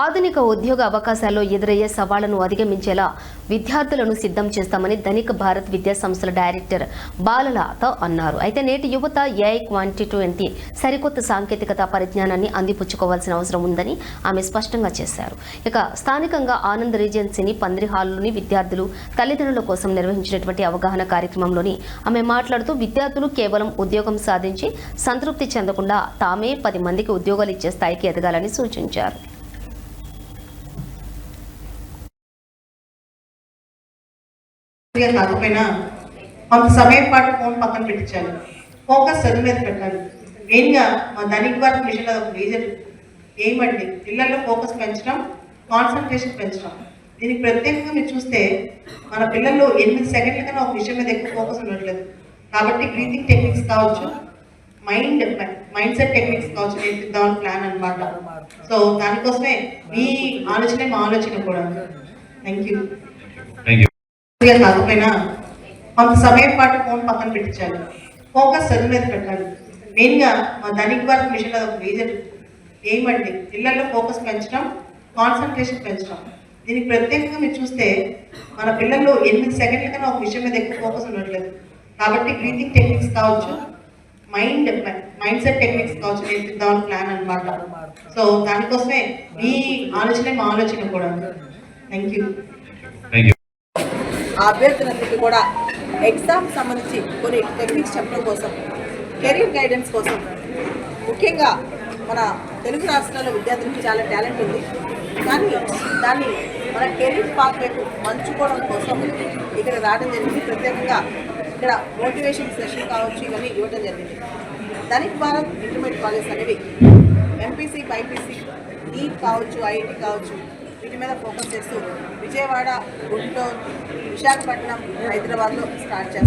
ఆధునిక ఉద్యోగ అవకాశాల్లో ఎదురయ్యే సవాళ్లను అధిగమించేలా విద్యార్థులను సిద్ధం చేస్తామని ధనిక భారత్ విద్యా సంస్థల డైరెక్టర్ బాలలత అన్నారు. అయితే నేటి యువత ఏఐ క్వాంటిటీ సరికొత్త సాంకేతికత పరిజ్ఞానాన్ని అందిపుచ్చుకోవాల్సిన అవసరం ఉందని ఆమె స్పష్టంగా చేశారు. ఇక స్థానికంగా ఆనంద్ రీజెన్సీని పందిరి హాల్లోని విద్యార్థులు తల్లిదండ్రుల కోసం నిర్వహించినటువంటి అవగాహన కార్యక్రమంలోని ఆమె మాట్లాడుతూ విద్యార్థులు కేవలం ఉద్యోగం సాధించి సంతృప్తి చెందకుండా తామే 10 మందికి ఉద్యోగాలు ఇచ్చే స్థాయికి ఎదగాలని సూచించారు. కాకపోయినా కొంత సమయం పాటు ఫోన్ పక్కన పెట్టించాలి. ఫోకస్ చదువు మీద పెట్టాలి. మెయిన్గా మా ధనిక్ భారత్ మిషన్ ఒక రీజన్ ఏమండి, పిల్లల్లో ఫోకస్ పెంచడం, కాన్సన్ట్రేషన్ పెంచడం. దీనికి ప్రత్యేకంగా మీరు చూస్తే మన పిల్లల్లో 8 సెకండ్ల కన్నా ఒక విషయం మీద ఎక్కువ ఫోకస్ ఉండట్లేదు. కాబట్టి బ్రీతింగ్ టెక్నిక్స్ కావచ్చు, మైండ్ సెట్ టెక్నిక్స్ కావచ్చు నేర్పిద్దామని ప్లాన్ అనమాట. సో దానికోసమే మీ ఆలోచనే మా ఆలోచన కూడా. Thank you. కాకపోయినా కొంత సమయం పాటు ఫోన్ పక్కన పెట్టించాలి. ఫోకస్ చదువు మీద పెట్టాలి. మెయిన్గా మా ధనిక్ భారత్ మిషన్ ఒక రీజన్ ఏమండి, పిల్లల్లో ఫోకస్ పెంచడం, కాన్సన్ట్రేషన్ పెంచడం. దీనికి ప్రత్యేకంగా మీరు చూస్తే మన పిల్లల్లో 8 సెకండ్ల కన్నా ఒక విషయం మీద ఎక్కువ ఫోకస్ ఉండట్లేదు. కాబట్టి బ్రీతింగ్ టెక్నిక్స్ కావచ్చు, మైండ్ సెట్ టెక్నిక్స్ కావచ్చు నేర్పిద్దామని ప్లాన్ అనమాట. సో దానికోసమే మీ ఆలోచనే మా ఆలోచన కూడా. Thank you. అభ్యర్థులందరికీ కూడా ఎగ్జామ్ సంబంధించి కొన్ని టెక్నిక్స్ చెప్పడం కోసం, కెరీర్ గైడెన్స్ కోసం, ముఖ్యంగా మన తెలుగు రాష్ట్రాల్లో విద్యార్థులకు చాలా టాలెంట్ ఉంది, కానీ దాన్ని మన కెరీర్ పాత్ వైపు మంచుకోవడం కోసం ఇక్కడ రావడం జరిగింది. ప్రత్యేకంగా ఇక్కడ మోటివేషన్ సెషన్ కావచ్చు, ఇవన్నీ ఇవ్వడం జరిగింది. ధనిక్ భారత్ ఇంటర్మీడియట్ కాలేజ్ అనేవి ఎంపీసీ, బైపీసీ, నీట్ కావచ్చు, ఐఐటి కావచ్చు, వీటి మీద ఫోకస్ చేస్తూ విజయవాడ, గుంటూరు, విశాఖపట్నం, హైదరాబాద్లో స్టార్ట్ చేస్తారు.